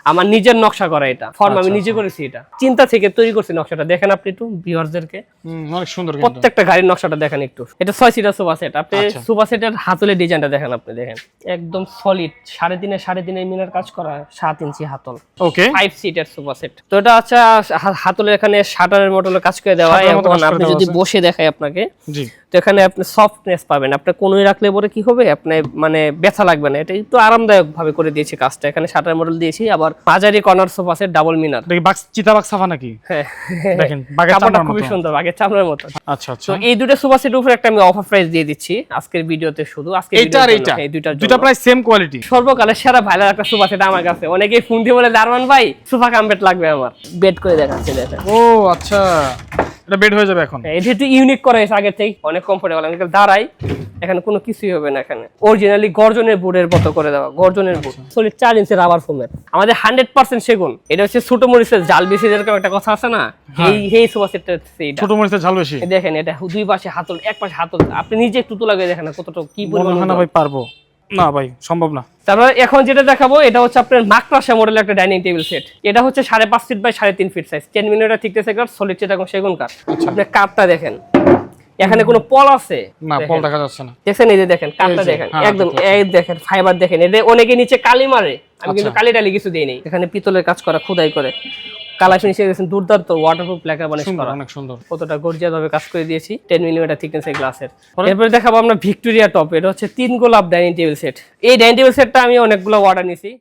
আমার নিজের নকশা করা এটা ফর্ম আমি নিজে করেছি এটা চিন্তা থেকে তৈরি করছি নকশাটা দেখেন আপনি একটু ভিউয়ারদেরকে অনেক সুন্দর কিন্তু প্রত্যেকটা গাড়ির নকশাটা দেখেন একটু এটা 6 সিটার সোফা সেট আপনি সোফা সেটের হাতলের ডিজাইনটা দেখেন আপনি দেখেন একদম সলিড 3.5 মিনার কাজ করা 7 ইঞ্চি হাতল ওকে 5 সিটার সোফা সেট তো এটা আচ্ছা হাতলের এখানে শাটারের মডেলের কাজ করে দেওয়া এবং আপনি যদি বসে দেখাই আপনাকে জি তো এখানে আপনি সফটনেস পাবেন আপনি কোনোই রাখলে পরে কি হবে আপনি মানে ব্যথা লাগবে না এটা একটু আরামদায়ক ভাবে করে দিয়েছি কাজটা এখানে শাটার মডেল দিয়েছি আবার মাঝারি কর্নার সোফা সেট ডাবল মিনার দেখি বাক্স চিতাবাক্স সাফা নাকি হ্যাঁ দেখেন বাগের কাপড়টা চামড়ার খুবই মতো সুন্দর বাগের চামড়ার মতো আচ্ছা আচ্ছা তো এই দুটো সোফা সেটের উপরে একটা আমি অফার প্রাইস দিয়ে দিচ্ছি আজকের ভিডিওতে শুধু আজকে এইটা আর এইটা এই দুটো প্রায় সেম কোয়ালিটি সর্বকালের সেরা ভাইরাল একটা সোফা সেট আমার কাছে অনেকেই ফোন দিয়ে বলে দারমান ভাই সোফা কাম বেড লাগবে আমার বেড করে দেখাচ্ছি দেখেন ও আচ্ছা এটা বেড হয়ে যাবে এখন এটা একটু ইউনিক করা হয়েছে আগে থেকে অনেক কমফোর্টেবল আমি দাঁড়াই এখানে কোনো কিছুই হবে না এখানে অরিজিনালি গর্জনের বোর্ডের মতো করে দেওয়া গর্জনের বোর্ড সলিড 4 ইঞ্চি রাবার ফোমের আমাদের 100% সেগুন এটা হচ্ছে ছোট মরিচের জাল বেশি যেরকম একটা কথা আছে না এই সোফা সেটটা ছোট মরিচের ঝাল বেশি দেখেন এটা দুই পাশে হাতল এক পাশে হাতল আপনি নিজে একটু তুলা লাগিয়ে দেখেন কতটা কি পরিমাণ মনে হয় না ভাই পারবো না ভাই সম্ভব না তারপর এখন যেটা দেখাবো এটা হচ্ছে আপনার মাকড়সা মডেলের একটা ডাইনিং টেবিল সেট এটা হচ্ছে 5.5 feet by 3.5 feet size 10 millimetre thickness এর সলিড চিটাগং সেগুন কাঠ আপনি কাঠটা দেখেন এখানে কোনো পল আছে না পল দেখা যাচ্ছে না দেখেন এই যে দেখেন কাঠটা দেখেন একদম এই দেখেন ফাইবার দেখেন এটা অনেকে নিচে কালি মারে আমি কিন্তু কালি টালি কিছু দেই নাই এখানে পিতলের কাজ করা খোদাই করে কালার ফিনিশিং এর দুর্দান্ত ওয়াটারপ্রুফ লেকার বানিশ করা অনেক সুন্দর কতটা গর্জিয়াস ভাবে কাজ করে দিয়েছি 10 মিলিমিটার থিকনেসের গ্লাসের এরপর দেখাবো আমরা ভিক্টোরিয়া টপ এটা হচ্ছে 3 গোলাপ ডাইনিং টেবিল সেট এই ডাইনিং টেবিল সেটটা আমি অনেকগুলো অর্ডার নিয়েছি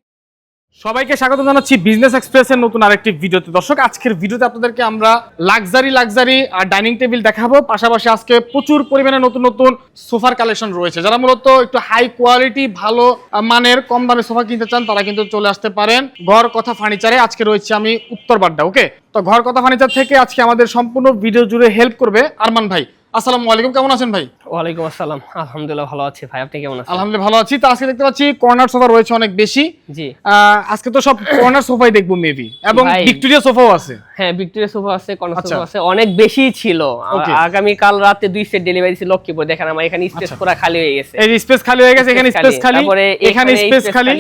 সবাইকে স্বাগত জানাচ্ছি বিজনেস এক্সপ্রেসের নতুন আরেকটি ভিডিওতে দর্শক আজকের ভিডিওতে আপনাদেরকে আমরা লাক্সারি আর ডাইনিং টেবিল দেখাবো পাশাপাশি আজকে প্রচুর পরিমাণে নতুন নতুন সোফার কালেকশন রয়েছে যারা মূলত একটু হাই কোয়ালিটি ভালো মানের কম দামে সোফা কিনতে চান তারা কিন্তু চলে আসতে পারেন ঘর কথা ফার্নিচারে আজকে রয়েছে আমি উত্তরবাড্ডা ওকে তো ঘর কথা ফার্নিচার থেকে আজকে আমাদের সম্পূর্ণ ভিডিও জুড়ে হেল্প করবে আরমান ভাই আসসালামু আলাইকুম কেমন আছেন ভাই ওয়ালাইকুম আসসালাম আলহামদুলিল্লাহ ভালো আছি ভাই আপনি কেমন আছেন আলহামদুলিল্লাহ ভালো আছি তো আজকে দেখতে পাচ্ছি কর্নার সোফা রয়েছে অনেক বেশি জি আজকে তো সব কর্নার সোফাই দেখবো মেবি এবং ভিক্টোরিয়া সোফাও আছে হ্যাঁ ভিক্টোরিয়া সোফা আছে কর্নার সোফা আছে অনেক বেশি ছিল আগামী কাল রাতে 2 সেট ডেলিভারি ছিল লক্ষ্মীপুর দেখেন আমার এখানে স্পেস পুরো খালি হয়ে গেছে এই স্পেস খালি হয়ে গেছে এখানে স্পেস খালি তারপরে এখানে স্পেস খালি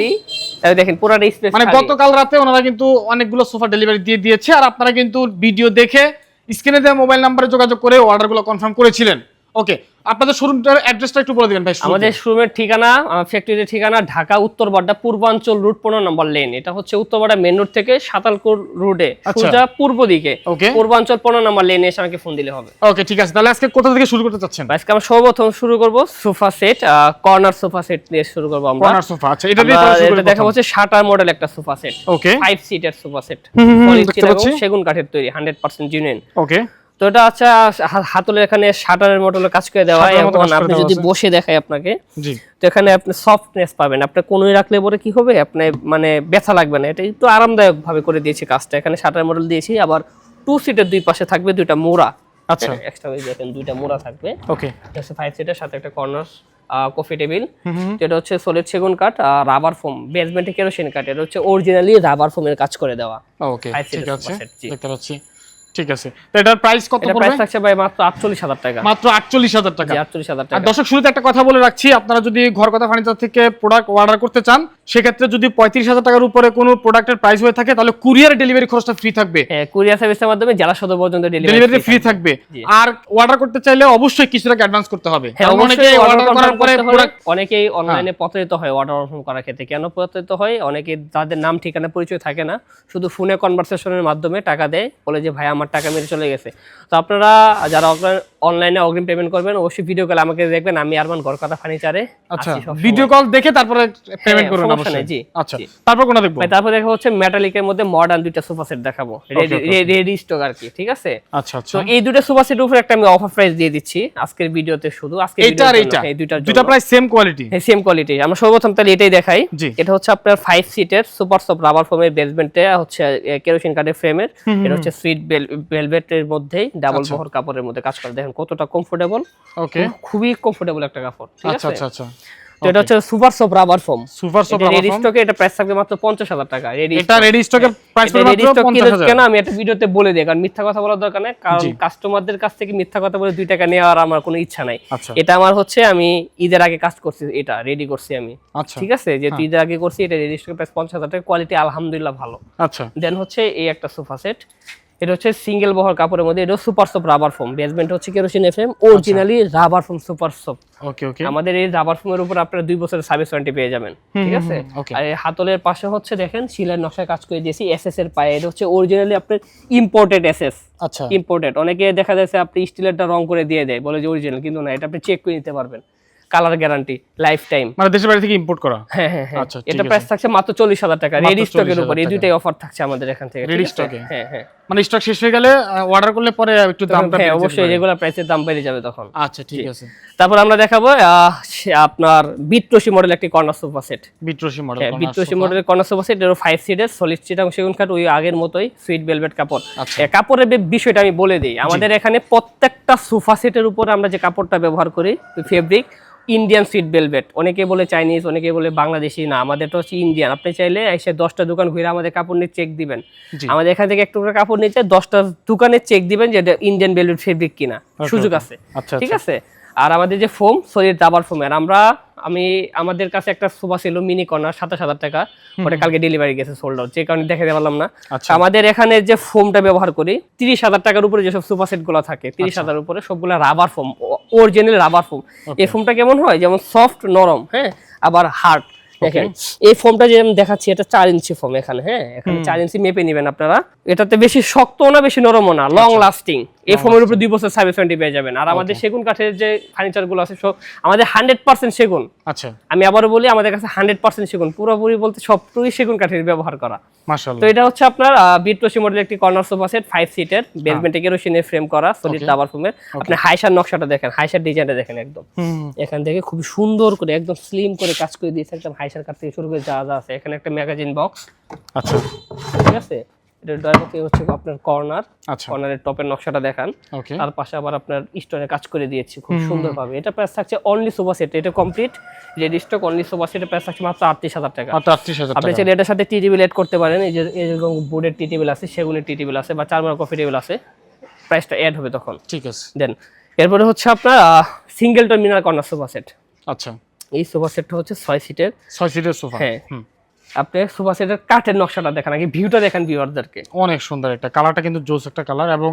তাই দেখেন পুরোটা স্পেস মানে গতকাল রাতে ওনারা কিন্তু অনেকগুলো সোফা ডেলিভারি দিয়ে দিয়েছে আর আপনারা কিন্তু ভিডিও দেখে স্ক্রিনে দেওয়া মোবাইল নম্বরে যোগাযোগ করে অর্ডারগুলো কনফার্ম করেছিলেন ওকে আপনাদের শোরুমটার অ্যাড্রেসটা একটু বলে দিবেন ভাই আমাদের শোরুমের ঠিকানা ফ্যাক্টরির ঠিকানা ঢাকা উত্তরবাড্ডা পূর্বাঞ্চল রুট 15 নম্বর লেন এটা হচ্ছে উত্তরবাড্ডা মেইন রোড থেকে সাতালকুর রোডে সোজা পূর্ব দিকে পূর্বাঞ্চল 15 নম্বর লেনে এসে আমাকে ফোন দিলে হবে ওকে ঠিক আছে তাহলে আজকে কোথা থেকে শুরু করতে চাচ্ছেন আজকে আমরা সর্বপ্রথম শুরু করব sofa set corner sofa set দিয়ে শুরু করব আমরা কর্নার সোফা আচ্ছা এটা দিয়ে শুরু করব দেখা হচ্ছে শাটার মডেল একটা সোফা সেট ওকে 5 সিটার সোফা সেট সেগুন কাঠের তৈরি 100% জেনুইন ওকে তো এটা আচ্ছা হাতলের এখানে শাটারের মডেলের কাজ করে দেওয়া এবং আপনি যদি বসে দেখাই আপনাকে জি তো এখানে আপনি সফটনেস পাবেন আপনি কোনোই রাখলে পরে কি হবে আপনি মানে ব্যথা লাগবে না এটা একটু আরামদায়ক ভাবে করে দিয়েছি কাজটা এখানে শাটার মডেল দিয়েছি আবার 2 সিটের দুই পাশে থাকবে দুইটা মোড়া আচ্ছা এক্সট্রা ওই দেখেন দুইটা মোড়া থাকবে ওকে এটা 5 সিটের সাথে একটা কর্নার কফি টেবিল যেটা হচ্ছে সলিড সেগুন কাঠ আর রাবার ফোম বেসমেন্টে কেরোসিন কাঠ এটা হচ্ছে অরিজিনালি রাবার ফোমের কাজ করে দেওয়া ওকে ঠিক আছে দেখতে পাচ্ছি ঠিক আছে তো এটার প্রাইস কত পড়বে প্রাইস থাকছে ভাই মাত্র 48000 টাকা মাত্র 48000 টাকা 48000 টাকা আর দর্শক শুরুতে একটা কথা বলে রাখছি আপনারা যদি ঘর কথা ফার্নিচার থেকে প্রোডাক্ট অর্ডার করতে চান সেক্ষেত্রে যদি 35000 টাকার উপরে কোনো প্রোডাক্টের প্রাইস হয়ে থাকে তাহলে কুরিয়ার ডেলিভারি খরচটা ফ্রি থাকবে হ্যাঁ কুরিয়ার সার্ভিসের মাধ্যমে জেলা সদর পর্যন্ত ডেলিভারি ফ্রি থাকবে আর অর্ডার করতে চাইলে অবশ্যই কিছু টাকা অ্যাডভান্স করতে হবে অনেকেই অর্ডার করার পরে অনেকেই অনলাইনে প্রতারিত হয় অর্ডার কনফার্ম করার ক্ষেত্রে কেন প্রতারিত হয় অনেকে তাদের নাম ঠিকানা পরিচয় থাকে না শুধু ফোনে কনভারসেশনের মাধ্যমে টাকা দেয় বলে যে ভাই আমার টাকা মেরে চলে গেছে তো আপনারা যারা অনলাইনে অগ্রিম পেমেন্ট করবেন অবশ্যই ভিডিও কল আমাকে দেখবেন আমি আরমান ঘর কথা ফার্নিচারে আচ্ছা ভিডিও কল দেখে তারপরে পেমেন্ট করবেন অবশ্যই জি আচ্ছা তারপর কোনটা দেখব তারপর দেখা হচ্ছে মেটালিকের মধ্যে মডার্ন দুইটা সোফা সেট দেখাবো রেডি স্টক আর কি ঠিক আছে আচ্ছা আচ্ছা তো এই দুটো সোফা সেটের উপরে একটা আমি অফার প্রাইস দিয়ে দিচ্ছি আজকের ভিডিওতে শুধু আজকে এইটা আর এইটা এই দুটো প্রাইস সেম কোয়ালিটি হ্যাঁ সেম কোয়ালিটি আমরা সর্বপ্রথম তাহলে এটাই দেখাই এটা হচ্ছে আপনার 5 সিটের সুপার সফট রাবার ফোমের বেসমেন্টে হচ্ছে কেরোসিন কাঠের ফ্রেমের এটা হচ্ছে সুইট ভেলভেটের মধ্যেই ডাবল বহর কাপড়ের মধ্যে কাজ করে দেখেন কতটা কমফোর্টেবল ওকে খুবই কমফোর্টেবল একটা কাপড় ঠিক আছে আচ্ছা আচ্ছা তো এটা হচ্ছে super soft rubber foam. Super soft rubber ready foam, স্টকে এটা প্রাইস থাকবে মাত্র ৫০,০০০ টাকা। এটা রেডি স্টকে প্রাইস পড়বে রেডি মাত্র স্টক ৫০,০০০। কেন আমি একটা ভিডিওতে বলে দিই, কারণ মিথ্যা কথা বলার দরকার নেই, কারণ কাস্টমারদের কাছ থেকে মিথ্যা কথা বলে 2 টাকা নেওয়ার আমার কোনো ইচ্ছা নাই। আচ্ছা এটা আমার হচ্ছে আমি ঈদের আগে কাজ করছি, এটা রেডি করছি আমি, আচ্ছা ঠিক আছে, যেহেতু ঈদের আগে করছি, এটা রেডি স্টক প্রাইস ৫০,০০০ টাকা, কোয়ালিটি আলহামদুলিল্লাহ ভালো। আচ্ছা দেন হচ্ছে এই একটা সোফা সেট, এটা হচ্ছে সিঙ্গেল বহর কাপড়ের মধ্যে, এটা super soft rubber foam, basement হচ্ছে kerosene FM, originally rubber foam super soft. Okay okay, আমাদের এই রাবার ফোমের উপর আপনারা 2 বছরের সার্ভিস ওয়ারেন্টি পেয়ে যাবেন, ঠিক আছে। আর এই হাতলের পাশে হচ্ছে দেখেন শিলার নকশায় কাজ করে দিয়েছি এসএস এর পায়ে, এটা হচ্ছে অরিজিনালি আপনার ইম্পোর্টেড এসএস। আচ্ছা ইম্পোর্টেড, অনেকে দেখা যাচ্ছে আপনি স্টিলেরটা রং করে দিয়ে দেয়, বলে যে অরিজিনাল, কিন্তু না, এটা আপনি চেক করে নিতে পারবেন, কালার গ্যারান্টি লাইফ টাইম। মানে দেশের বাইরে থেকে ইম্পোর্ট করা? হ্যাঁ হ্যাঁ হ্যাঁ। আচ্ছা, এটা প্রাইস থাকছে মাত্র ৪০,০০০ টাকা রেডি স্টকের উপর, এই দুইটাই অফার থাকছে আমাদের এখান থেকে রেডি স্টকে। হ্যাঁ হ্যাঁ, মানে স্টক শেষ হয়ে গেলে অর্ডার করলে পরে একটু দামটা হ্যাঁ অবশ্যই রেগুলার প্রাইসের দাম বেড়ে যাবে তখন। আচ্ছা ঠিক আছে। তারপর আমরা দেখাবো আপনার বিট্রসি মডেল একটি কর্নার সোফা সেট। বিট্রসি মডেল, হ্যাঁ বিট্রসি মডেলের কর্নার সোফা সেট, এর 5 সিটের সলিড চিটাং সেগুন কাঠ, ওই আগের মতোই সুইট ভেলভেট কাপড়। কাপড়ের বিষয়টা আমি বলে দিই, আমাদের এখানে প্রত্যেকটা সোফা সেটের উপর আমরা যে কাপড়টা ব্যবহার করি ফেব্রিক ইন্ডিয়ান সুইট ভেলভেট, অনেকে বলে চাইনিজ, অনেকে বলে বাংলাদেশি, না আমাদেরটা হচ্ছে ইন্ডিয়ান। আপনি চাইলে এসে 10টা দোকান ঘুরে আমাদের কাপড় নিয়ে চেক দিবেন, আমাদের এখান থেকে একটু করে কাপড় নিতে 10টা দোকানে চেক দিবেন যে এটা ইন্ডিয়ান ভেলভেট ফেব্রিক কিনা, সুযোগ আছে, ঠিক আছে। আর আমাদের যে ফোম সলিড রাবার ফোমের, আমাদের কাছে একটা সোফা ছিল মিনি কর্নার ২৭,০০০ টাকা, ওটা কালকে ডেলিভারি গেছে সোল্ড আউট, যে কারণে দেখাতে পারলাম না। আমাদের এখানে যে ফোমটা ব্যবহার করি ৩০,০০০ টাকার উপরে যেসব সোফা সেট গুলো থাকে ৩০,০০০ উপরে সবগুলো rubber foam, original rubber foam. এই ফোমটা কেমন হয়, যেমন সফট নরম, হ্যাঁ আবার হার্ড। দেখেন এই ফোমটা যে আমি দেখাচ্ছি, এটা 4 ইঞ্চি ফোম এখানে, হ্যাঁ এখানে 4 ইঞ্চি মেপে নেবেন আপনারা। এটাতে বেশি শক্তও না বেশি নরমও না, লং লাস্টিং। এই ফোমের উপর 2 বছর সার্ভিস ওয়ারেন্টি পেয়ে যাবেন। আর আমাদের সেগুন কাঠের যে ফার্নিচার গুলো আছে সব আমাদের 100% সেগুন। আচ্ছা আমি আবারও বলি, আমাদের কাছে 100% সেগুন, পুরোপুরি বলতে সবটুকুই সেগুন কাঠের ব্যবহার করা। মাশাআল্লাহ। তো এটা হচ্ছে আপনার বিট্রসি মডেলের একটি কর্নার সোফা সেট 5 সিটের, বেসমেন্টে কেরোসিনের ফ্রেম করা সলিড রাবার ফোমের। আপনি হাইসার নকশাটা দেখেন, হাইসার ডিজাইনটা দেখেন, একদম এখান থেকে খুব সুন্দর করে একদম স্লিম করে কাজ করে দিয়েছে, একদম হাইসার কাঠ থেকে শুরু করে যা যা আছে। এখানে একটা ম্যাগাজিন বক্স, আচ্ছা ঠিক আছে। এটা ডয়ারবক্সে হচ্ছে আপনার কর্নার, কর্নারের টপের নকশাটা দেখান, তার পাশে আবার আপনার স্টোনে কাজ করে দিয়েছি খুব সুন্দরভাবে। এটা প্রাইস থাকছে অনলি সোফা সেট, এটা complete ready stock only sofa সেটের প্রাইস থাকছে মাত্র ৩৮,০০০ টাকা। আপনি চাইলে এটার সাথে টি টেবিল এড করতে পারেন, এই যে এরকম বোর্ডের টি টেবিল আছে, সেগুনের টি টেবিল আছে, বা চারমার কফি টেবিল আছে, প্রাইসটা অ্যাড হবে তখন, ঠিক আছে। দেন এরপরে হচ্ছে আপনার single terminal corner sofa set. আচ্ছা এই সোফা সেটটা হচ্ছে 6 সিটের সোফা। হ্যাঁ আপনি সোফা সেটের কাঠের নকশাটা দেখেন, আগে ভিউটা দেখেন ভিউয়ারদেরকে, অনেক সুন্দর একটা কালারটা, কিন্তু জোস একটা কালার। এবং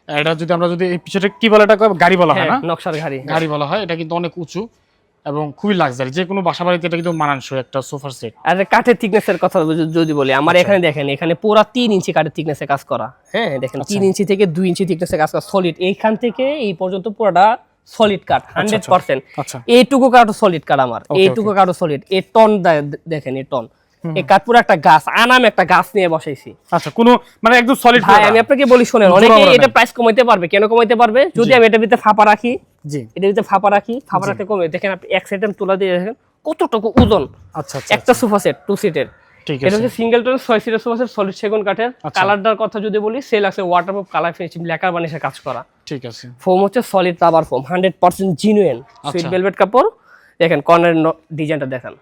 এটা যদি আমরা এই পিছনে কি বলে, এটা গাড়ি বলা হয় না, নকশার গাড়ি বলা হয়। এটা কিন্তু অনেক উঁচু এবং খুবই লাক্সারি, যে কোনো বাসা বাড়িতে এটা কিন্তু মানানসই একটা সোফা সেট। আর কাঠের থিকনেসের কথা যদি বলি, আমার এখানে দেখেন, এখানে পুরো 3 ইঞ্চি কাঠের থিকনেসে কাজ করা। হ্যাঁ দেখেন 3 ইঞ্চি থেকে 2 ইঞ্চি থিকনেসে কাজ করা সলিড, এইখান থেকে এই পর্যন্ত পুরোটা সলিড কাঠ 100%। এইটুকু কাঠও সলিড কাঠ, আমার এইটুকু কাঠও সলিড। এই টন দেখেন, এই টন, এই কাঠ পুরো একটা গাছ, আনাম একটা গাছ নিয়ে বসাইছি। আচ্ছা কোনো মানে একদম সলিড। ভাই আমি আপনাকে বলি শুনেন, অনেকে এটা প্রাইস কমাইতে পারবে, কেন কমাইতে পারবে, যদি আমি এটার ভিতরে ফাঁপা রাখি, জি এটার ভিতরে ফাঁপা রাখি, ফাঁপা রাখতে কমে। দেখেন আপনি এক সাইডে তুলা দিয়ে দেখেন কতটুকু ওজন। আচ্ছা একটা সোফা সেট 2 সিটের, ঠিক আছে। এটা হচ্ছে সিঙ্গেল টোন 6 সিটের সোফা সেট, সলিড সেগুন কাঠের। কালারটার কথা যদি বলি, সেল আছে ওয়াটারপ্রুফ কালার ফিনিশিং লেকার বানিশে কাজ করা, ঠিক আছে। ফোম হচ্ছে solid rubber foam 100% genuine sweet velvet কাপড়। দেখেন কর্নারের ডিজাইনটা দেখেন,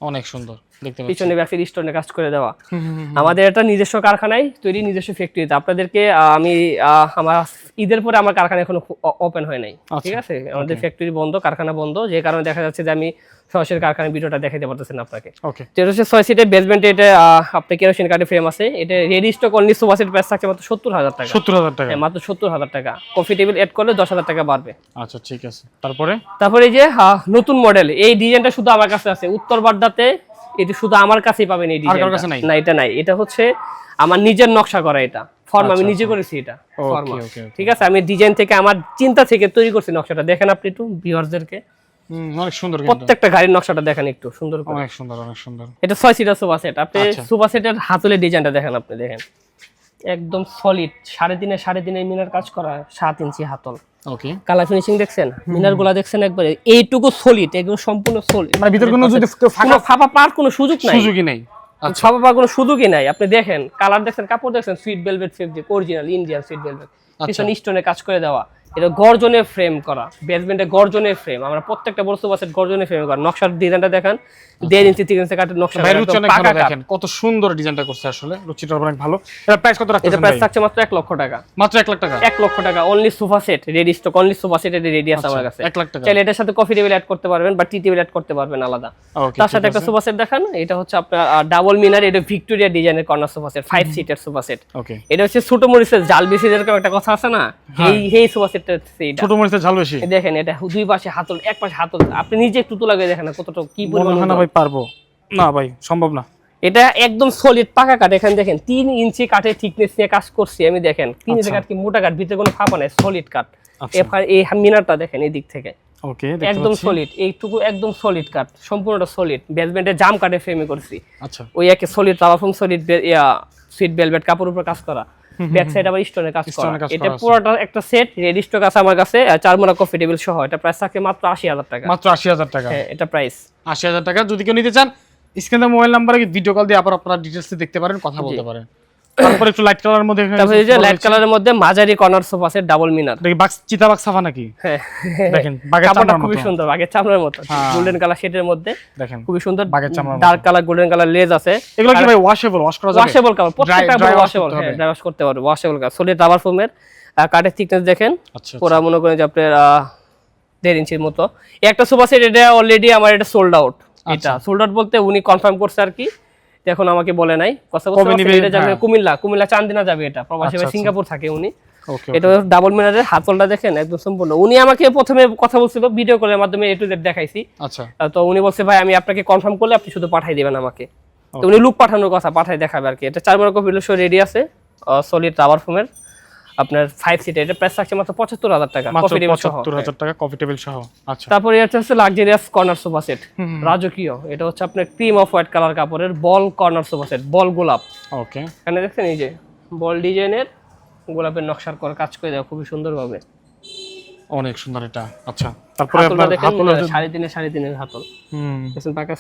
অনেক সুন্দর দেখতে পাচ্ছেন, পিছনে ব্যাকের স্টোনে কাজ করে দেওয়া। আমাদের এটা নিজস্ব কারখানায় তৈরি, নিজস্ব ফ্যাক্টরিতে। আপনাদেরকে আমি আমার ঈদের পরে আমার কারখানা এখনো ওপেন হয় নাই, ঠিক আছে। আমাদের ফ্যাক্টরি বন্ধ, কারখানা বন্ধ, যে কারণে দেখা যাচ্ছে যে আমি সরাসরি কারখানার ভিডিওটা দেখাতে পারতেছেন আপনাকে। এটা হচ্ছে 6 সিটের বেসমেন্টে, এটা আপনি কেরোসিন কাঠের ফ্রেম আছে। এটা ready stock only sofa set price থাকছে মাত্র ৭০,০০০ টাকা। ৭০,০০০ টাকা, মাত্র ৭০,০০০ টাকা। কফি টেবিল এড করলে 10,০০০ টাকা বাড়বে। আচ্ছা ঠিক আছে। তারপরে এই যে নতুন মডেল, এই ডিজাইনটা শুধু আমার কাছে আছে উত্তর বাড্ডাতে, এটা শুধু আমার কাছেই পাবেন এই ডিজাইনটা, না এটা নাই। এটা হচ্ছে আমার নিজের নকশা করা, এটা ফর্ম আমি নিজে করেছি, এটা ফর্ম, ঠিক আছে। আমি ডিজাইন থেকে আমার চিন্তা থেকে তৈরি করছি নকশাটা। দেখেন আপনি একটু ভিউয়ারদেরকে, অনেক সুন্দর, প্রত্যেকটা গাড়ির নকশার নকশাটা দেখেন একটু সুন্দর করে, অনেক সুন্দর অনেক সুন্দর। এটা 6 সিটার সোফা সেট। আপনি সোফা সেটের হাতলের ডিজাইনটা দেখেন, আপনি দেখেন একদম সলিড 3.5 মিনার কাজ করা, 7 ইঞ্চি হাতল। ওকে কালার ফিনিশিং দেখছেন, মিনার গুলা দেখছেন, একবারে এইটুকু সলিড, একদম সম্পূর্ণ সলিড, মানে ভিতর কোনো যদি ফাঁপা পাওয়ার কোনো সুযোগই নাই। ফাঁপা পাওয়ার কোনো সুযোগই নাই। আপনি দেখেন কালার দেখছেন, কাপড় দেখছেন, sweet velvet fabric, original Indian sweet velvet, পিছনে স্টোনে কাজ করে দেওয়া। এটা গর্জনের ফ্রেম করা, বেসমেন্টে গর্জনের ফ্রেম, আমরা প্রত্যেকটা বড় সোফা সেট গর্জনের ফ্রেম করা। নকশার ডিজাইনটা দেখেন 1.5 ইঞ্চি 3 ইঞ্চি কাঠের নকশা, ভাই রুচি অনেক ভালো, দেখেন কত সুন্দর ডিজাইনটা করছে, আসলে রুচিটা অনেক ভালো। এটা প্রাইস কত রাখছেন? এটা প্রাইস থাকছে মাত্র 1 লক্ষ টাকা। মাত্র 1 লাখ টাকা? 1 লক্ষ টাকা only sofa set ready stock, only sofa set ready আছে আমার কাছে। 1 লাখ টাকা। চাইলে এটার সাথে কফি টেবিল অ্যাড করতে পারবেন বা টি টেবিল অ্যাড করতে পারবেন আলাদা। তার সাথে একটা সোফা সেট দেখান, এটা হচ্ছে আপনার ডাবল মিনার, এটা ভিক্টোরিয়া ডিজাইনের কর্নার সোফা সেট, 5 সিটের সোফা সেট। ওকে, এটা হচ্ছে ছোট মরিচের ঝাল বেশি, যেরকম একটা কথা আছে না, এই সোফা সেটটা হচ্ছে এটা। ছোট মরিচের ঝাল বেশি দেখেন, এটা দুই পাশে হাতল, এক পাশে হাতল, আপনি নিজে একটু তুলা করে দেখেন কতটা কি পরিমাণ। মনে হয় না ভাই পারবো, না ভাই সম্ভব না। এটা একদম সলিড পাকা কাঠ, এখানে দেখেন 3 ইঞ্চি কাঠের থিকনেস নিয়ে কাজ করছি আমি। দেখেন 3 ইঞ্চি কাঠ কি মোটা কাঠ, ভিতরে কোনো ফাঁপা নাই, সলিড কাঠ। এই মিনারটা দেখেন এই দিক থেকে ওকে, একদম সলিড, এইটুকু একদম সলিড কাঠ, সম্পূর্ণটা সলিড। বেসমেন্টে জাম কাঠে ফ্রেমে করছি। আচ্ছা, ওই একে সলিড রাবারফোম, সলিড সুইট ভেলভেট কাপড়ের উপর কাজ করা, ব্যাক সাইড আবার স্টোনের কাজ করা। এটা পুরোটা একটা সেট রেডি স্টক আছে আমার কাছে, 4 মোড়া কফি টেবিল সহ। এটা প্রাইস থাকে মাত্র 80,000 টাকা। মাত্র 80,000 টাকা? হ্যাঁ, এটা প্রাইস 80,000 টাকা। যদি কেউ নিতে চান স্ক্রিনে মোবাইল নাম্বারে ভিডিও কল দিয়ে আপনারা ডিটেইলস দেখতে পারেন, কথা বলতে পারেন। তারপর একটু লাইট কালারের মধ্যে, তারপর এই যে লাইট কালারের মধ্যে মাঝারি কর্নার সোফা সেট ডাবল মিনার। দেখি বাক্স, চিতাবাক্স সাফা নাকি? হ্যাঁ, দেখেন বাগের কাপড়টা চামড়ার খুবই মতো, সুন্দর, বাগের চামড়ার মতো, গোল্ডেন কালার শেডের মধ্যে দেখেন খুবই সুন্দর, বাগের চামড়ার মতো। ডার্ক কালার গোল্ডেন কালার লেজ আছে। এগুলো কি ভাই ওয়াশেবল, ওয়াশ করা যাবে? ওয়াশেবল কালার, প্রত্যেকটা dry wash ওয়াশেবল, হ্যাঁ ড্রাই ওয়াশ করতে পারবে, ওয়াশেবল কালার। সলিড রাবার ফোমের কাঠের থিকনেস দেখেন, আচ্ছা, পুরো মনে করেন যে আপনার 1.5 ইঞ্চির মতো। একটা সোফা সেট এটা অলরেডি আমার এটা সোল্ড আউট। এটা সোল্ড আউট বলতে উনি কনফার্ম করছে আর কি, এখন আমাকে বলে নাই। কথা বলতে এটা যাবে কুমিল্লা চান্দিনা যাবে, এটা প্রবাসী ভাই সিঙ্গাপুর থাকে উনি। এটা ডাবল মিনারের হাতলটা দেখেন একদম সম্পূর্ণ। উনি আমাকে প্রথমে কথা বলছিল, ভিডিও কলের মাধ্যমে A to Z দেখাইছি। আচ্ছা, তো উনি বলছে ভাই আমি আপনাকে কনফার্ম করলে আপনি শুধু পাঠাই দিবেন আমাকে। তো উনি লুক পাঠানোর কথা, পাঠাই দেখাবে আর কি। এটা 4 বড় কপি শো রেডি আছে, সলিড রাবার ফোমের আপনার 5 সিট। এটা প্রাইস থাকছে মাত্র 75,000 টাকা, মাত্র কফি টেবিল সহ। 75,000 টাকা কফি টেবিল সহ। আচ্ছা, তারপরে এটা হচ্ছে লাক্সারিয়াস কর্নার সোফা সেট, রাজকীয়। এটা হচ্ছে আপনার ক্রিম অফ হোয়াইট কালার কাপড়ের বল কর্নার সোফা সেট, বল গোলাপ। ওকে, এখানে দেখছেন এই যে বল ডিজাইনের গোলাপের নকশার করা কাজ করে দেওয়া খুবই সুন্দরভাবে, অনেক সুন্দর এটা। আচ্ছা, তারপরে হাতলটা আপনার দেখেন হাতল 3.5 হাতল, দেখেন পাকা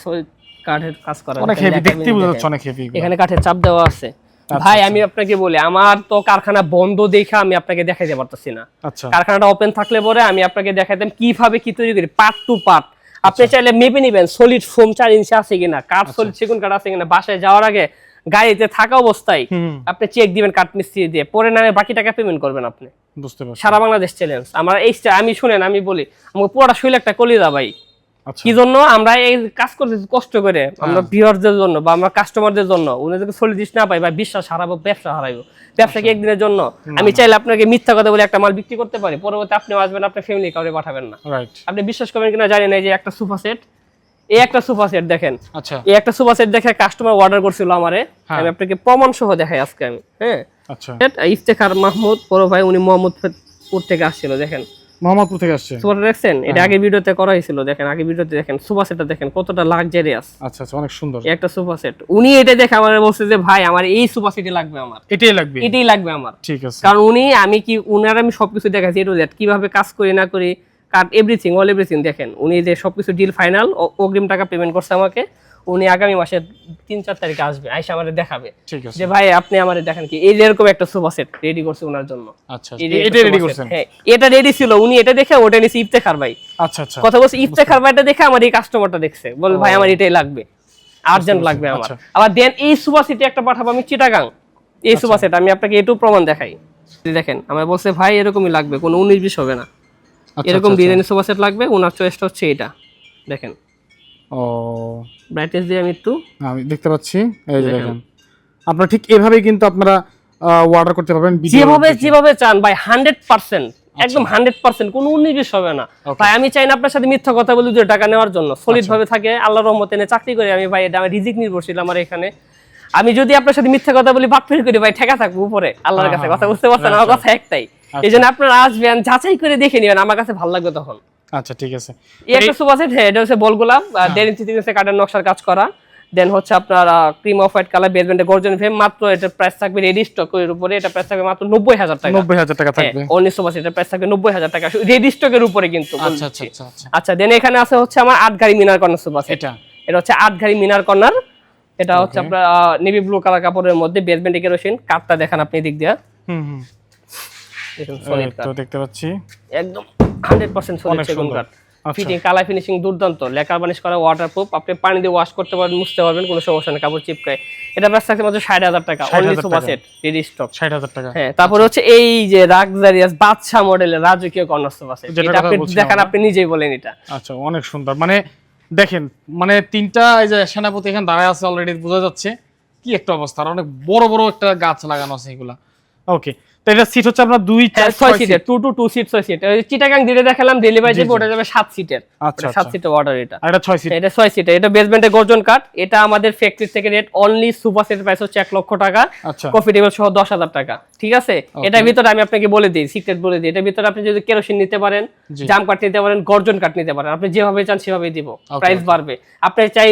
কাঠের কাজ করা, অনেক হেভি দেখতে, বোঝা যাচ্ছে অনেক হেভি। এখানে কাঠের চাপ দেওয়া আছে। ভাই আমি আপনাকে বলি, আমার তো কারখানা বন্ধ দেখে আমি আপনাকে দেখাইতে পারতেছি না। আচ্ছা, কারখানাটা ওপেন থাকলে পরে আমি আপনাকে দেখাইতাম কিভাবে কি তৈরি করি, পার্ট টু পার্ট। আপনি চাইলে মেপে নিবেন সলিড ফোম 4 ইঞ্চি আছে কিনা, কাঠ সলিড সেগুন কাঠ আছে কিনা। বাসায় যাওয়ার আগে গাড়িতে থাকা অবস্থায় আপনি চেক দিবেন কাঠ মিস্ত্রি দিয়ে, পরে নামে বাকি টাকা পেমেন্ট করবেন আপনি। বুঝতে পারছি। সারা বাংলাদেশ চ্যালেঞ্জ আমার এই। আমি শুনেন আমি বলি, আমাকে পুরোটা শৈল একটা কলিজা ভাই। আচ্ছা, কি জন্য আমরা এই কাজ করতেছি কষ্ট করে, আমরা ভিউয়ারদের জন্য বা আমরা কাস্টমারদের জন্য। উনি যদি সলিড না পাই বা বিশ্বাস হারাবো, ব্যবসা হারাইবো। ব্যবসা কি একদিনের জন্য? আমি চাইলে আপনাকে মিথ্যা কথা বলে একটা মাল বিক্রি করতে পারি, পরবর্তী আপনি আসবেন, আপনার ফ্যামিলি কাউকে পাঠাবেন না। রাইট, আপনি বিশ্বাস করবেন কিনা জানি না, যে একটা সোফা সেট, এই একটা সোফা সেট দেখেন। আচ্ছা, এই একটা সোফা সেট দেখে কাস্টমার অর্ডার করছিল আমারে, আমি আপনাকে প্রমাণ সহ দেখাই আজকে আমি। হ্যাঁ, আচ্ছা, ইফতেখার মাহমুদ বড় ভাই, উনি মোহাম্মদপুর থেকে আসছিল। দেখেন মোহাম্মদপুর থেকে আসছে সোফাটা দেখছেন, এটা আগে ভিডিওতে করা হয়েছিল। দেখেন আগে ভিডিওতে দেখেন সোফা সেটটা দেখেন কতটা লাক্সারিয়াস। আচ্ছা, আচ্ছা, অনেক সুন্দর একটা সোফা সেট। উনি এটা দেখে আমারে বলছে যে ভাই আমার এই সোফা সেটই লাগবে, আমার এটাই লাগবে, এটাই লাগবে আমার। ঠিক আছে, কারণ আমি সবকিছু দেখাচ্ছি, এটু জেড কিভাবে কাজ করি না করি, কাট এভরিথিং, অল এভরিথিং। দেখেন উনি যে সবকিছু ডিল ফাইনাল, অগ্রিম টাকা পেমেন্ট করছে আমাকে। উনি আগামী মাসের 3-4 তারিখে আসবে, আইসা আমাদের দেখাবে ঠিক আছে। যে ভাই আপনি আমাদের দেখেন কি এই এরকম একটা সোফা সেট রেডি করছে ওনার জন্য। আচ্ছা, এটা রেডি করছেন? হ্যাঁ, এটা রেডি ছিল, উনি এটা দেখে ওটা নিছে ইফতেখার ভাই। আচ্ছা, আচ্ছা, কথা বলছে ইফতেখার ভাইটা দেখে আমার এই কাস্টমারটা দেখছে, বল ভাই আমার এটাই লাগবে, আর্জেন্ট লাগবে আমার। আবার দেন এই সোফা সেট একটা পাঠাবো আমি চিটাগাং, এই সোফা সেট আমি আপনাকে একটু প্রমাণ দেখাই। দেখেন আমার বলছে ভাই এরকমই লাগবে, কোনো 19-20 হবে না, এরকম ডিজাইনের সোফা সেট লাগবে। ওনার চয়েসটা হচ্ছে এটা দেখেন। ও, ব্রাইটনেস দিয়ে আমি একটু, আমি দেখতে পাচ্ছি, এই যে দেখেন আপনারা ঠিক এভাবেই কিন্তু আপনারা অর্ডার করতে পারবেন, যেভাবে চান ভাই, 100% একদম 100%, কোনো 19-20 হবে না ভাই। আমি চাই না আপনার সাথে মিথ্যা কথা বলি 2 টাকা নেওয়ার জন্য, সলিড ভাবে থাকে। আল্লাহর রহমতে এনে চাকরি করে আমি ভাই, এটা আমার রিজিক নির্ভরশীল আমার এখানে। আমি যদি আপনার সাথে মিথ্যা কথা বলি, বাটফারি করি ভাই, ঠেকা থাকবো উপরে আল্লাহর কাছে। কথা বুঝতে পারছেন? আমার কথা একটাই, এই জন্য আপনারা আসবেন, যাচাই করে দেখে নেবেন, আমার কাছে ভালো লাগবে তখন। আচ্ছা, ঠিক আছে। এই একটা সোফা সেট, হ্যাঁ এটা হচ্ছে বল গোলাপ, 1.5 ইঞ্চি 3 ইঞ্চি কাঠের নকশার কাজ করা। দেন হচ্ছে আপনার ক্রিম অফ হোয়াইট কালার, বেসমেন্টে গর্জন ফ্রেম। মাত্র এটা প্রাইস থাকবে রেডি স্টকের উপরে, এটা প্রাইস থাকবে মাত্র 90,000 টাকা। 90,000 টাকা থাকবে অনলি সোফা সেটের প্রাইস থাকবে 90,000 টাকা রেডি স্টকের উপরে কিন্তু। আচ্ছা, আচ্ছা, আচ্ছা, আচ্ছা, দেন এখানে আছে হচ্ছে আমার 8 গাড়ি মিনার কর্নার সোফা সেট। এটা হচ্ছে 8 গাড়ি মিনার কর্নার। এটা হচ্ছে আপনার নেভি ব্লু কালার কাপড়ের মধ্যে, বেসমেন্টে কেরোসিন। কাঠটা দেখেন আপনি দিক দিয়ে, দেখুন সলিড কাঠ, তো দেখতে পাচ্ছি একদম 100% সলিড অনেক সেগুন সুন্দর। কাঠ। ফিটিং কালার ফিনিশিং দুর্দান্ত, লেকার বানিশ করা, ওয়াটারপ্রুফ, আপনি পানি দিয়ে ওয়াশ করতে পারবেন, মুছতে পারবেন, কোনো সমস্যা নেই, কাপড় চিপকায়। এটা প্রাইস থাকছে মাত্র 60,000 টাকা, 60,000 অনলি সোফা টাকা। Set ready stock. 60,000 টাকা। হ্যাঁ, তারপরে হচ্ছে এই যে লাক্সারিয়াস বাদশা মডেলের রাজকীয় কর্নার সোফা সেট, যেটার এটা কথা আপনি বলছিলাম দেখেন, আমরা। আপনি নিজেই বলেন এটা। আচ্ছা, অনেক সুন্দর। মানে দেখেন, মানে তিনটা এই যে সেনাপতি এখানে দাঁড়ায় আছে অলরেডি, বোঝা যাচ্ছে কি একটা অবস্থা। আর অনেক বড় বড় একটা গাছ লাগানো আছে এগুলা। ওকে, তো এটা সিট হচ্ছে আপনার 2 4 6 6 সিটের, 2 to 2 সিট, 6 সিট। ওই চিটাগাং দিলে দেখালাম ডেলিভারি জি, যাবে, জি। ওটা যাবে 7 সিটের। আচ্ছা, ওটা 7 আচ্ছা। সিটের অর্ডার এটা। আর এটা 6 সিট। এটা 6 সিটের, এটা বেসমেন্টে গর্জন কাঠ। এটা আমাদের ফ্যাক্টরি থেকে রেট অনলি সুপার সেটের প্রাইস হচ্ছে 1 লক্ষ টাকা, আচ্ছা, কফি টেবিল সহ 10,000 টাকা। ঠিক আছে, এটার ভিতরে আমি আপনাকে বলে দিই, সিক্রেট বলে দিই, এটার ভিতরে আপনি যদি কেরোসিন নিতে পারেন, জি। জাম কাঠ নিতে পারেন, গর্জন কাঠ নিতে পারেন, আপনি যেভাবে চান সেভাবেই দিব, Okay, প্রাইস বাড়বে। আপনি চাই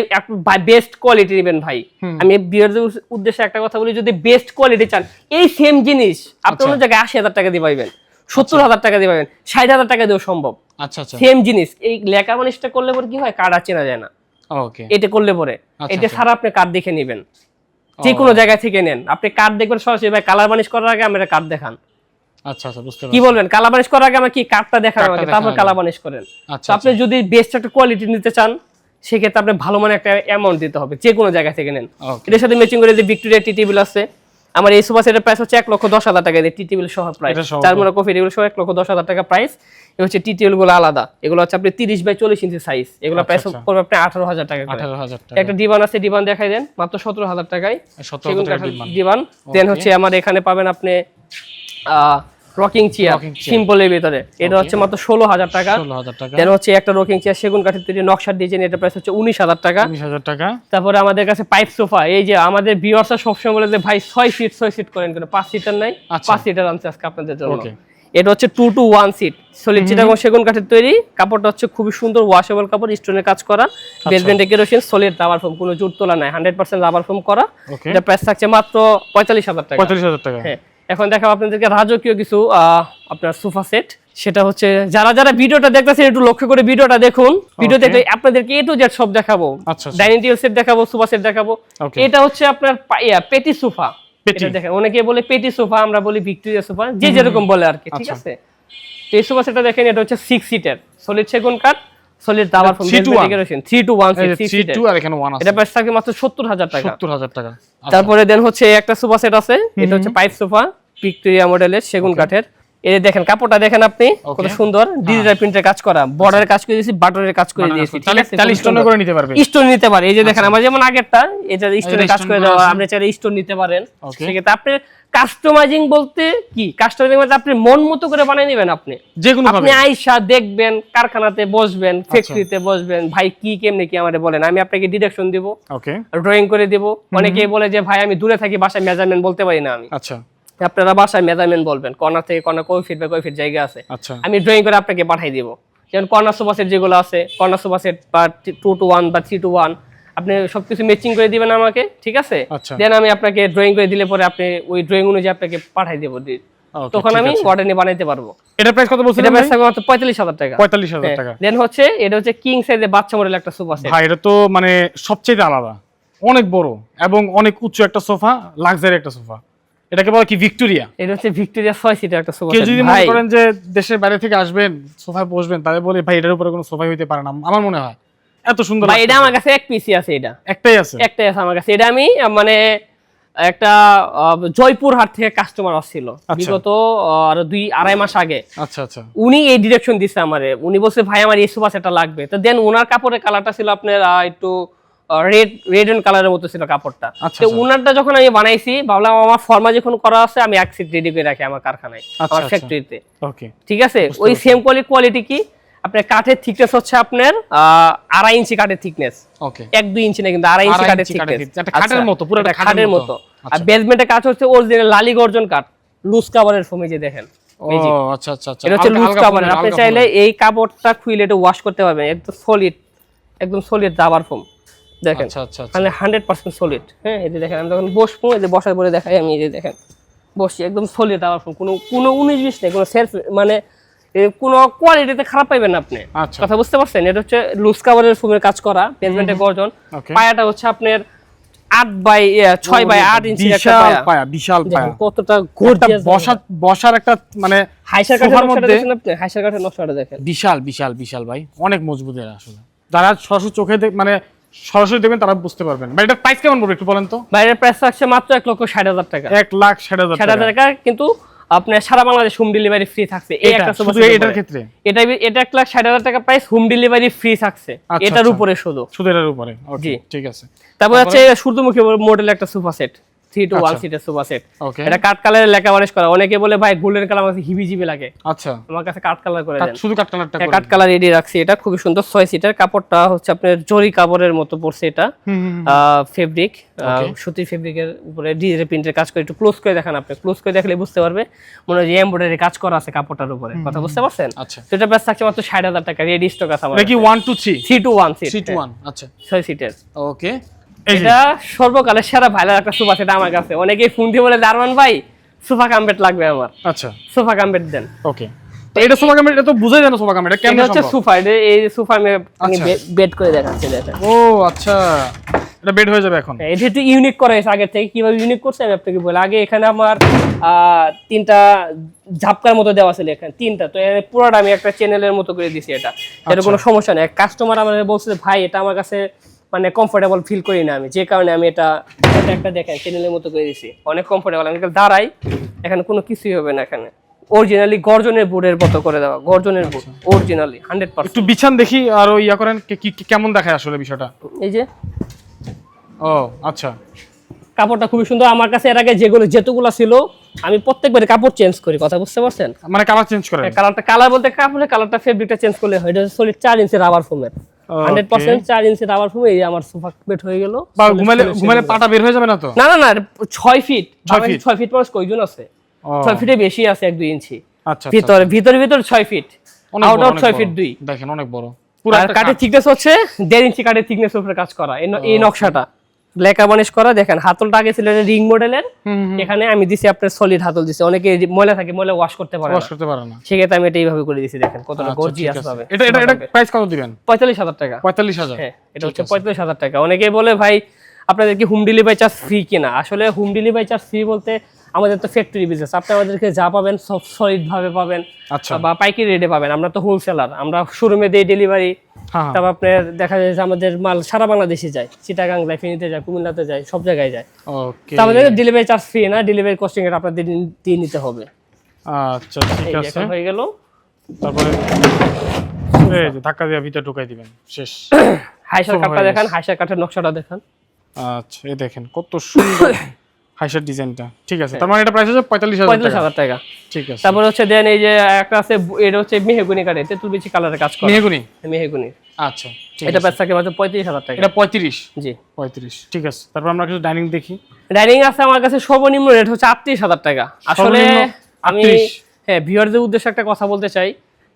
বেস্ট কোয়ালিটি নেবেন ভাই, আমি ভিউয়ারদের উদ্দেশ্যে একটা কথা বলি, যদি বেস্ট কোয়ালিটি চান, এই সেম জিনিস আপনি আচ্ছা। অন্য জায়গায় 80,000 টাকা দিয়ে পাইবেন, 70,000 টাকা দিয়ে পাইবেন, 60,000 টাকা দিয়েও সম্ভব। আচ্ছা, আচ্ছা। সেম জিনিস, এই লেখা মানিসটা করলে পরে কি হয়, কার্ড আর চেনা যায় না। ওকে, এটা করলে পরে আচ্ছা, এটা আচ্ছা। ছাড়া আপনি কার্ড দেখে নেবেন, যে কোনো জায়গা থেকে নেন, আপনি কার্ড দেখবেন সরাসরি। ভাই কালার বানিশ করার আগে আমরা কার্ড দেখান, আচ্ছা, আচ্ছা, বুঝতে কি পারছি। বলবেন? কালার বানিশ করার আগে আমরা কি কার্ডটা দেখান কার্ডটা আমাকে, দেখান তারপর আগে। কালার বানিশ করেন। আচ্ছা, তো আপনি যদি বেস্ট একটা কোয়ালিটি নিতে চান, সেক্ষেত্রে আপনি ভালো মানের একটা অ্যামাউন্ট দিতে হবে, যে কোনো জায়গা থেকে নেন। Okay. এটার সাথে ম্যাচিং করে যে ভিক্টোরিয়া টি টেবিল আছে, আমার এই সোফা সেটের প্রাইস হচ্ছে 1,10,000 টাকা, টি টেবিল সহ প্রাইস, এটা সহ। 4 মানে কফি টেবিল সহ 1,10,000 টাকা প্রাইস। এই হচ্ছে টি টেবিল গুলো আলাদা, এগুলো হচ্ছে আপনি 30 বাই 40 ইঞ্চি সাইজ, এগুলো আচ্ছা, প্রাইস আচ্ছা। পড়বে আপনি 18,000 টাকা করে। 18,000 টাকা। একটা ডিভান আছে, ডিভান দেখাই দেন, মাত্র 17,000 টাকায় 17,000 সেগুন টাকার কাঠের ডিভান। ডিভান। দেন Okay. হচ্ছে আমার এখানে পাবেন আপনি রকিং চেয়ার Rocking chair। সিম্পলের ভিতরে, এটা হচ্ছে মাত্র 16,000 টাকা। 16,000 টাকা। দেন হচ্ছে একটা রকিং চেয়ার সেগুন কাঠের তৈরি নকশার ডিজাইন, এটা প্রাইস হচ্ছে 19,000 টাকা। 19,000 টাকা। তারপরে আমাদের কাছে পাইপ সোফা, এই যে আমাদের ভিউয়ার্সরা সবসময় বলে যে ভাই 6 সিট করেন, কেন 5 সিটার নাই? আচ্ছা। 5 সিটার আনছে আজকে আপনাদের জন্য। Okay. এটা হচ্ছে 2 to 1 সিট, সলিড চিটাগং সেগুন কাঠের তৈরি, কাপড়টা হচ্ছে খুবই সুন্দর ওয়াশেবল কাপড়, স্টোনের কাজ করা, বেসমেন্টে কেরোসিন, সলিড রাবার ফোম, কোনো জুট তোলা নাই, 100% রাবার ফোম করা। Okay. এটা প্রাইস থাকছে মাত্র 45,000 টাকা। 45,000 টাকা। হ্যাঁ, এখন দেখাবো আপনাদেরকে রাজকীয় কিছু আপনার সোফা সেট। সেটা হচ্ছে যারা যারা ভিডিওটা দেখতেছেন একটু লক্ষ্য করে ভিডিওটা দেখুন, ভিডিও দেখলে আপনাদেরকে এ টু জেড সব দেখাবো, আচ্ছা, আচ্ছা। ডাইনিং টেবিল সেট দেখাবো, সোফা সেট দেখাবো। Okay. এটা হচ্ছে আপনার পেটি সোফা, পেটি। এটা দেখেন, অনেকে বলে পেটি সোফা, আমরা বলি ভিক্টোরিয়া সোফা, যে যেরকম বলে আর কি, ঠিক আচ্ছা। আছে। তো এই সোফা সেটটা দেখেন, এটা হচ্ছে 6 সিটার, সলিড সেগুন কাঠ, solid rubber foam, 3 to 1 3 to 1 এই যে সিট, 3 2 আর এখানে 1 আছে। এটা প্রাইস থাকে মাত্র 70,000 টাকা। 70,000 টাকা। আচ্ছা। তারপরে দেন হচ্ছে একটা সোফা সেট আছে, এটা হচ্ছে পাইপ সোফা ভিক্টোরিয়া মডেলের সেগুন কাঠের। এই দেখেন কাপড়টা দেখেন আপনি, কত সুন্দর ডিজিটাল প্রিন্টের কাজ করা, বর্ডারের কাজ করে দিয়েছি, বাটনের কাজ করে দিয়েছি, ঠিক আছে। তাহলে স্টোন করে নিতে পারবে। স্টোন নিতে পারে, এই যে দেখেন আমার যেমন আগেরটা, এটা স্টোনের কাজ stone করে করা দেওয়া, আছে। আপনি চাইলে স্টোন নিতে পারেন। Okay. সেক্ষেত্রে আপনি কাস্টমাইজিং বলতে কি, কাস্টমাইজিং মানে আপনি মন মতো করে বানিয়ে নেবেন। আপনি যে কোনো ভাবে। আপনি আইসা দেখবেন, কারখানাতে বসবেন, ফ্যাক্টরিতে বসবেন, ভাই কি কেমনে কি আমারে বলেন, আমি আপনাকে ডিরেকশন দিব, ওকে, ড্রয়িং করে দিব। অনেকেই বলে যে ভাই আমি দূরে থাকি, বাসায় মেজারমেন্ট বলতে পারি না আমি। আচ্ছা, আপনারা বাসায় মেজারমেন্ট বলবেন, কর্নার থেকে কর্নার কয় ফিট বা কয় ফিট জায়গা আছে, আচ্ছা, আমি ড্রয়িং করে আপনাকে পাঠিয়ে দিব। যেমন কর্নার সোফা সেট যেগুলো আছে, কর্নার সোফা সেট বা 2 to 1 বা 3 to 1, আপনি সবকিছু ম্যাচিং করে দিবেন আমাকে, ঠিক আছে। আচ্ছা। দেন আমি আপনাকে ড্রয়িং করে দিলে পরে আপনি ওই ড্রয়িং অনুযায়ী আপনাকে পাঠিয়ে দেবো, Okay, তখন ঠিক আমি আছে। অর্ডার নিয়ে বানাইতে পারবো। এটা প্রাইস কত বলছিলেন এটা ভাই? প্রাইস থাকবে মাত্র 45,000 টাকা। 45,000 টাকা। দেন হচ্ছে এটা হচ্ছে কিং সাইজের বাচ্চা মডেল একটা সোফা সেট। ভাই এটা তো মানে সবচেয়ে আলাদা, অনেক বড় এবং অনেক উঁচু একটা সোফা, লাক্সারি একটা সোফা। এটাকে বলে কি ভিক্টোরিয়া। এটা হচ্ছে ভিক্টোরিয়া 6 সিটের একটা সোফা কেউ সেট যদি মনে ভাই। করেন যে দেশের বাইরে থেকে আসবেন, সোফায় বসবেন, তাহলে বলে ভাই এটার উপরে কোনো সোফাই হইতে পারে না, আমার মনে হয় এত সুন্দর ভাই এটা লাগতেছে। আমার কাছে এক পিসি আছে, এটা একটাই আছে। একটাই আছে আমার কাছে। এটা আমি মানে একটা জয়পুর হাট থেকে কাস্টমার আসছিল বিগত আর 2-2.5 মাস আগে। আচ্ছা, আচ্ছা, উনি এই ডিরেকশন দিচ্ছে আমারে, উনি বলছে ভাই আমার এই সোফা সেটটা লাগবে। তো দেন ওনার কাপড়ের কালারটা ছিল আপনার একটু রেড এন্ড কালারের মতো ছিল কাপড়টা। আচ্ছা, তো আচ্ছা। উনারটা যখন আমি বানাইছি, ভাবলাম আমার ফর্মা যখন করা আছে আমি এক সিট রেডি করে রাখি আমার কারখানায়, আচ্ছা, আমার আচ্ছা। ফ্যাক্টরিতে, ওকে, ঠিক আছে। ওই সেম কোয়ালিটি কি আপনার কাঠের থিকনেস হচ্ছে আপনার 2.5 ইঞ্চি কাঠের থিকনেস, ওকে, 1-2 ইঞ্চি না, কিন্তু 2.5 ইঞ্চি 2.5 কাঠের ইঞ্চি কাঠের থিকনেস, thickness, একটা খাটের মতো, পুরো একটা খাটের মতো। আর আচ্ছা। বেসমেন্টে কাঠ হচ্ছে অরিজিনাল লালি গর্জন কাঠ, লুজ কাভারের ফোমে, যে দেখেন ও আচ্ছা, আচ্ছা, আচ্ছা। এটা হচ্ছে আলগা- লুজ আলগা কাভারের। ফোমের, আপনি আলগা চাইলে ফোমের। এই কাপড়টা খুইলে এটা ওয়াশ করতে পারবেন, একদম সলিড রাবার ফোম দেখেন, আচ্ছা, আচ্ছা, আচ্ছা। মানে 100% সলিড। হ্যাঁ, এই যে দেখেন আমি যখন বসবো, এই যে বসার পরে দেখাই আমি, এই যে দেখেন বসছি, একদম সলিড রাবার ফোম, কোনো 19-20 নেই, কোনো সেলফ মানে কোনো কোয়ালিটিতে খারাপ পাইবেন না আপনি। আচ্ছা। কথা বুঝতে পারছেন? এটা হচ্ছে লুজ কাভারের ফোমের কাজ করা, বেসমেন্টে গর্জন, Okay. পায়াটা হচ্ছে আপনার 6x8 ইঞ্চির একটা বিশাল পায়া কতটা গর্জিয়াস বসার একটা মানে হাইসার কাঠের নকশাটা দেখেন আপনি, হাইসার কাঠের নকশাটা দেখেন, বিশাল ভাই, অনেক মজবুত এর আসলে। যারা সরাসরি চোখে মানে সরাসরি দেখবেন তারা বুঝতে পারবেন। ভাই এটা প্রাইস কেমন পড়বে একটু বলেন তো? বাইরের প্রাইস থাকছে মাত্র 1,60,000 টাকা। 1,60,000 টাকা, কিন্তু আপনার সারা বাংলাদেশ হোম ডেলিভারি ফ্রি থাকছে। এই একটা সোফা সেট এটার ক্ষেত্রে এটা 1,60,000 টাকা প্রাইস, হোম ডেলিভারি ফ্রি থাকছে এটার উপরে শুধু এটার উপরে। ওকে ঠিক আছে। তারপর আছে সূর্যমুখী মডেল একটা সোফা সেট, 3-to-1 সিটের সোফা সেট। এটা কাট কালারের লেখা বানিশ করা। অনেকে বলে ভাই গোল্ডেন কালার আমার কাছে হিবিজিবি লাগে, আচ্ছা আমার কাছে কাট কালার করে দেন, শুধু কাট কালারটা করে কাট কালার রেডি রাখছি। এটা খুব সুন্দর 6 সিটের, কাপড়টা হচ্ছে আপনার জরি কাপড়ের মতো পড়ছে। এটা ফেব্রিক, সুতির ফেব্রিকের উপরে ডিজিটাল প্রিন্টের কাজ করে। একটু ক্লোজ করে দেখেন, আপনি ক্লোজ করে দেখলে বুঝতে পারবে মনে হয় যে এমব্রয়ডারি কাজ করা আছে কাপড়টার উপরে। কথা বুঝতে পারছেন? আচ্ছা, তো এটা প্রাইস থাকছে মাত্র 60,000 টাকা। রেডি স্টক আছে আমাদের। এটা কি 1 2 3 3-to-1 সিট, 3-to-1 আচ্ছা 6 সিটের। ওকে, এটা সর্বকালের সেরা ভাইরাল একটা সোফা সেট আমার কাছে। অনেকেই ফোন দিয়ে বলে দারমান ভাই সোফা কামবেট লাগবে আমার। আচ্ছা সোফা কামবেট দেন। ওকে, তো এটা সোফা কামবেট, এটা তো বুঝাই যায় না সোফা কামবেট, এটা কেমন হচ্ছে সোফা। এই সোফা আমি বেড করে দেখাচ্ছি দেখেন। ও আচ্ছা, এটা বেড হয়ে যাবে এখন। এটা একটু ইউনিক করা হয়েছে আগে থেকে। কিভাবে ইউনিক করছে আমি আপনাকে বলি। আগে এখানে আমার 3টা ঝাপকার মতো দেওয়া ছিল, এখানে 3টা। তো পুরোটা আমি একটা চ্যানেলের মতো করে দিছি। এটা কোনো সমস্যা নেই। কাস্টমার আমাদের বলছে ভাই এটা আমার কাছে মানে কমফোর্টেবল ফিল করি না আমি, যে কারণে আমি এটা একটা দেখেন চ্যানেলের মতো করে দিছি। অনেক কমফোর্টেবল। আমি দাঁড়াই, এখানে কোনো কিছুই হবে না। এখানে অরিজিনালি গর্জনের বোর্ডের মতো করে দেওয়া, গর্জনের বোর্ড অরিজিনালি 100%। একটু বিছান দেখি আর ইয়া করেন কেমন দেখায় আসলে বিষয়টা। এই যে ও আচ্ছা, কাপড়টা খুবই সুন্দর। আমার কাছে এর আগে যেগুলো ছিল আমি প্রত্যেকবার কাপড় চেঞ্জ করি। কথা বুঝতে পারছেন? মানে কালার চেঞ্জ করেন? কালার বলতে কাপড়ের কালারটা, ফেব্রিকটা চেঞ্জ করলে হয়। এটা সলিড 4 ইঞ্চি রাবার ফোমের, 100% 4 ইঞ্চি রাবার ফোম। এই আমার সোফা বেড হয়ে গেল। বা ঘুমালে পাটা বের হয়ে যাবে না তো? না 6 ফিট 6 ফিট পর কয়জন আছে? 6 ফিটে বেশি আছে 1-2 ইঞ্চি। আচ্ছা, ভিতর 6 ফিট, আউট 6 ফিট 2। দেখেন অনেক বড়। আর কাঠের থিকনেস হচ্ছে 1.5 ইঞ্চি কাঠের থিকনেস উপরে কাজ করা। এই নকশাটা ব্ল্যাক বানিশ করা। দেখেন হাতলটা আগে ছিল রিং মডেলের, এখানে আমি দিছি আপনার সলিড হাতল দিছি। অনেকে ময়লা থাকে, ময়লা ওয়াশ করতে পারে না, সেক্ষেত্রে আমি এটা এইভাবে করে দিছি। দেখেন কতটা গর্জিয়াস ভাবে। এটা প্রাইস কত দিবেন? 45,000 টাকা। 45,000? হ্যাঁ, এটা হচ্ছে 45,000 টাকা। অনেকে বলে ভাই আপনাদের কি হোম ডেলিভারি চার্জ ফ্রি কিনা? আসলে হোম ডেলিভারি চার্জ ফ্রি বলতে আমাদের তো ফ্যাক্টরি বিজনেস, আপনি আমাদেরকে যা পাবেন সব সলিড ভাবে পাবেন বা পাইকারি রেটে পাবেন। আমরা তো হোলসেলার, আমরা শোরুমে দিই ডেলিভারি। তারপর আপনার দেখা যায় যে আমাদের মাল সারা বাংলাদেশে যায়, চিটাগাং যায়, ফেনীতে যায়, কুমিল্লাতে যায়, সব জায়গায় যায়। তো আমাদের ডেলিভারি চার্জ ফ্রি না, ডেলিভারি কস্টিং এটা আপনাদের দিয়ে নিতে হবে। আচ্ছা ঠিক আছে, হয়ে গেল। তারপরে এই যে ধাক্কা দিয়ে ভিতরে ঢুকাই দিবেন, শেষ। হাইসার কাঠটা দেখেন, হাইসার কাঠের নকশাটা দেখেন। আচ্ছা এই দেখেন কত সুন্দর হাইসার ডিজাইনটা। ঠিক আছে, তার মানে এটা প্রাইস হচ্ছে 45,000 টাকা। ঠিক আছে। তারপর হচ্ছে দেন এই যে একটা আছে, এটা হচ্ছে মেহগনি কাঠে তেঁতুল বিচি কালারের কাজ করা। মেহগনি আচ্ছা, এটা প্রাইস থাকে মাত্র 35,000 টাকা। এটা 35? জি 35, ঠিক আছে। তারপর আমরা কিছু ডাইনিং দেখি। ডাইনিং আছে আমার কাছে সর্বনিম্ন রেট হচ্ছে 38,000 টাকা। আসলে আমি ভিউয়ারদের উদ্দেশ্যে একটা কথা বলতে চাই,